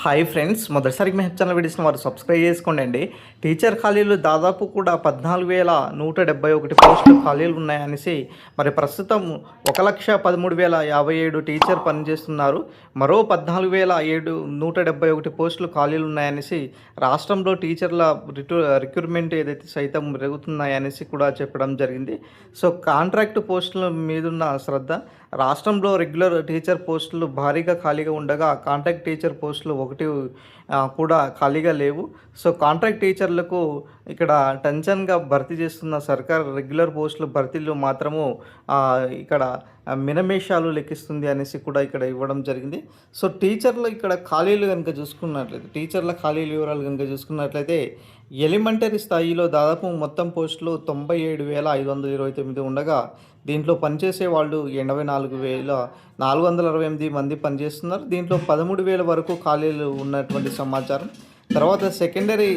Hi friends, మొదటిసారికి మీ channel వీడియోస్ని వారు subscribe చేసుకోండి. టీచర్ ఖాళీలు దాదాపు కూడా 14,171 పోస్టులు ఖాళీలు ఉన్నాయనేసి మరి ప్రస్తుతం 1,13,057 టీచర్ పనిచేస్తున్నారు. మరో 14,171 పోస్టులు ఖాళీలు ఉన్నాయనేసి రాష్ట్రంలో టీచర్ల రిక్రూట్మెంట్ ఏదైతే సైతం పెరుగుతున్నాయనేసి కూడా చెప్పడం జరిగింది. సో కాంట్రాక్ట్ పోస్టుల మీదున్న శ్రద్ధ, రాష్ట్రంలో రెగ్యులర్ టీచర్ పోస్టులు భారీగా ఖాళీగా ఉండగా కాంట్రాక్ట్ టీచర్ పోస్టులు ఒకటి కూడా ఖాళీగా లేవు. సో కాంట్రాక్ట్ టీచర్లకు ఇక్కడ టెన్షన్గా భర్తీ చేస్తున్న సర్కార్ రెగ్యులర్ పోస్టుల భర్తీలు మాత్రము ఇక్కడ మినమేషాలు లెక్కిస్తుంది అనేసి కూడా ఇక్కడ ఇవ్వడం జరిగింది. సో టీచర్లు ఇక్కడ ఖాళీలు కనుక చూసుకున్నట్లయితే, టీచర్ల ఖాళీల వివరాలు కనుక చూసుకున్నట్లయితే ఎలిమెంటరీ స్థాయిలో దాదాపు మొత్తం పోస్టులు 97,529 ఉండగా దీంట్లో పనిచేసే వాళ్ళు 84,468 మంది పనిచేస్తున్నారు. దీంట్లో 13,000 వరకు ఖాళీలు ఉన్నటువంటి సమాచారం. తర్వాత సెకండరీ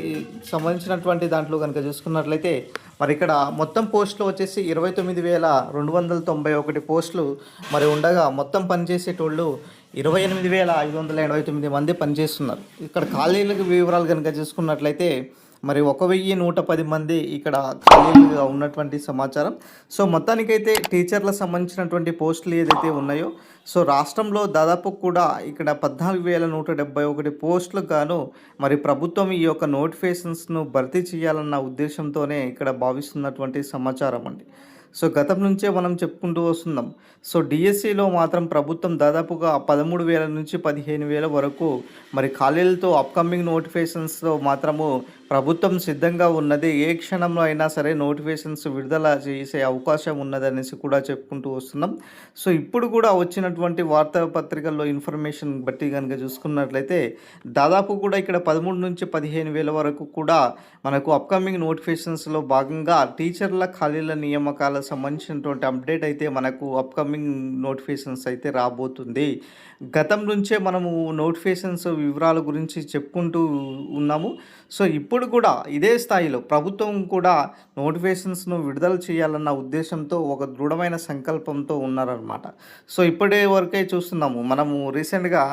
సంబంధించినటువంటి దాంట్లో కనుక చూసుకున్నట్లయితే మరి ఇక్కడ మొత్తం పోస్టులు వచ్చేసి 29,291 పోస్టులు మరి ఉండగా మొత్తం పనిచేసేటోళ్ళు 28,589 మంది పనిచేస్తున్నారు. ఇక్కడ ఖాళీలకు వివరాలు కనుక చూసుకున్నట్లయితే మరి 1,110 మంది ఇక్కడ ఖాళీలుగా ఉన్నటువంటి సమాచారం. సో మొత్తానికైతే టీచర్లకు సంబంధించినటువంటి పోస్టులు ఏదైతే ఉన్నాయో, సో రాష్ట్రంలో దాదాపు కూడా ఇక్కడ 14,171 పోస్టులకు గాను మరి ప్రభుత్వం ఈ యొక్క నోటిఫికేషన్స్ను భర్తీ చేయాలన్న ఉద్దేశంతోనే ఇక్కడ భావిస్తున్నటువంటి సమాచారం అండి. సో గతం నుంచే మనం చెప్పుకుంటూ వస్తున్నాం. సో డిఎస్సిలో మాత్రం ప్రభుత్వం దాదాపుగా 13,000 నుంచి 15,000 వరకు మరి ఖాళీలతో అప్కమింగ్ నోటిఫికేషన్స్తో మాత్రము ప్రభుత్వం సిద్ధంగా ఉన్నది. ఏ క్షణంలో అయినా సరే నోటిఫికేషన్స్ విడుదల చేసే అవకాశం ఉన్నదనేసి కూడా చెప్పుకుంటూ వస్తున్నాం. సో ఇప్పుడు కూడా వచ్చినటువంటి వార్తాపత్రికల్లో ఇన్ఫర్మేషన్ బట్టి కనుక చూసుకున్నట్లయితే దాదాపు కూడా ఇక్కడ 13 నుంచి 15,000 వరకు కూడా మనకు అప్కమింగ్ నోటిఫికేషన్స్లో భాగంగా టీచర్ల ఖాళీల నియామకాలకు సంబంధించినటువంటి అప్డేట్ అయితే మనకు అప్కమింగ్ నోటిఫికేషన్స్ అయితే రాబోతుంది. గతం నుంచే మనము నోటిఫికేషన్స్ వివరాల గురించి చెప్పుకుంటూ ఉన్నాము. సో ఇప్పుడు కూడా ఇదే స్థాయిలో ప్రభుత్వం కూడా నోటిఫికేషన్స్ను విడుదల చేయాలన్న ఉద్దేశంతో ఒక దృఢమైన సంకల్పంతో ఉన్నారనమాట. సో ఇప్పటి వరకే చూస్తున్నాము మనము రీసెంట్గా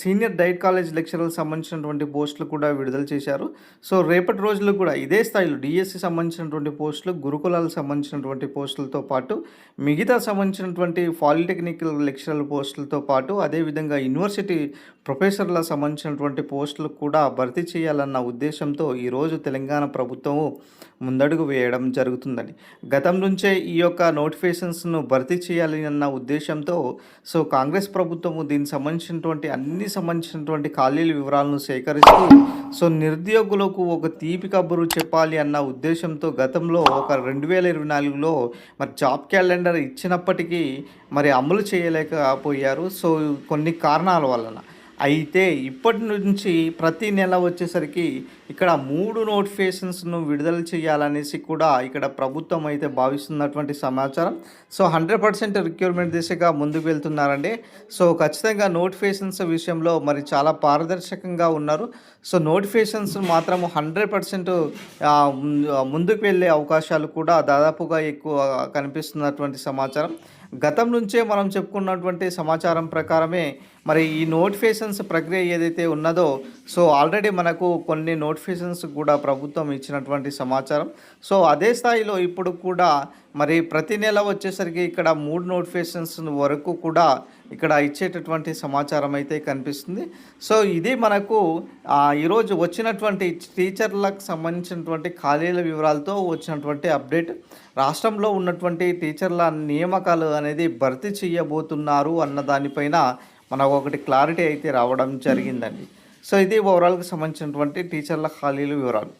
సీనియర్ డైట్ కాలేజ్ లెక్చరర్లకు సంబంధించినటువంటి పోస్టులు కూడా విడుదల చేశారు. సో రేపటి రోజుల్లో కూడా ఇదే స్థాయిలో డిఎస్సి సంబంధించినటువంటి పోస్టులు, గురుకులాలకు సంబంధించినటువంటి పోస్టులతో పాటు మిగతా సంబంధించినటువంటి పాలిటెక్నికల్ లెక్చరర్ పోస్టులతో పాటు అదేవిధంగా యూనివర్సిటీ ప్రొఫెసర్లకు సంబంధించినటువంటి పోస్టులు కూడా భర్తీ చేయాలన్న ఉద్దేశంతో ఈరోజు తెలంగాణ ప్రభుత్వము ముందడుగు వేయడం జరుగుతుందని, గతం నుంచే ఈ యొక్క నోటిఫికేషన్స్ను భర్తీ చేయాలి అన్న ఉద్దేశంతో సో కాంగ్రెస్ ప్రభుత్వము దీనికి సంబంధించినటువంటి ఖాళీల వివరాలను సేకరిస్తూ సో నిరుద్యోగులకు ఒక తీపి కబురు చెప్పాలి అన్న ఉద్దేశంతో గతంలో ఒక 2024లో మరి జాబ్ క్యాలెండర్ ఇచ్చినప్పటికీ మరి అమలు చేయలేకపోయారు. సో కొన్ని కారణాల వలన. అయితే ఇప్పటి నుంచి ప్రతి నెల వచ్చేసరికి ఇక్కడ 3 నోటిఫికేషన్స్ను విడుదల చేయాలనేసి కూడా ఇక్కడ ప్రభుత్వం అయితే భావిస్తున్నటువంటి సమాచారం. సో 100% రిక్రూట్మెంట్ దిశగా ముందుకు వెళ్తున్నారండి. సో ఖచ్చితంగా నోటిఫికేషన్స్ విషయంలో మరి చాలా పారదర్శకంగా ఉన్నారు. సో నోటిఫికేషన్స్ మాత్రం 100% ముందుకు వెళ్ళే అవకాశాలు కూడా దాదాపుగా ఎక్కువ కనిపిస్తున్నటువంటి సమాచారం. గతం నుంచే మనం చెప్పుకున్నటువంటి సమాచారం ప్రకారమే మరి ఈ నోటిఫికేషన్స్ ప్రక్రియ ఏదైతే ఉన్నదో సో ఆల్రెడీ మనకు కొన్ని నోటిఫికేషన్స్ కూడా ప్రభుత్వం ఇచ్చినటువంటి సమాచారం. సో అదే స్థాయిలో ఇప్పుడు కూడా మరి ప్రతి నెల వచ్చేసరికి ఇక్కడ 3 నోటిఫికేషన్స్ వరకు కూడా ఇక్కడ ఇచ్చేటటువంటి సమాచారం అయితే కనిపిస్తుంది. సో ఇది మనకు ఈరోజు వచ్చినటువంటి టీచర్లకు సంబంధించినటువంటి ఖాళీల వివరాలతో వచ్చినటువంటి అప్డేట్. రాష్ట్రంలో ఉన్నటువంటి టీచర్ల నియామకాలు అనేది భర్తీ చేయబోతున్నారు అన్న దానిపైన మనకు ఒకటి క్లారిటీ అయితే రావడం జరిగిందండి. సో ఇది ఓవరాల్గా సంబంధించినటువంటి టీచర్ల ఖాళీల వివరాలు.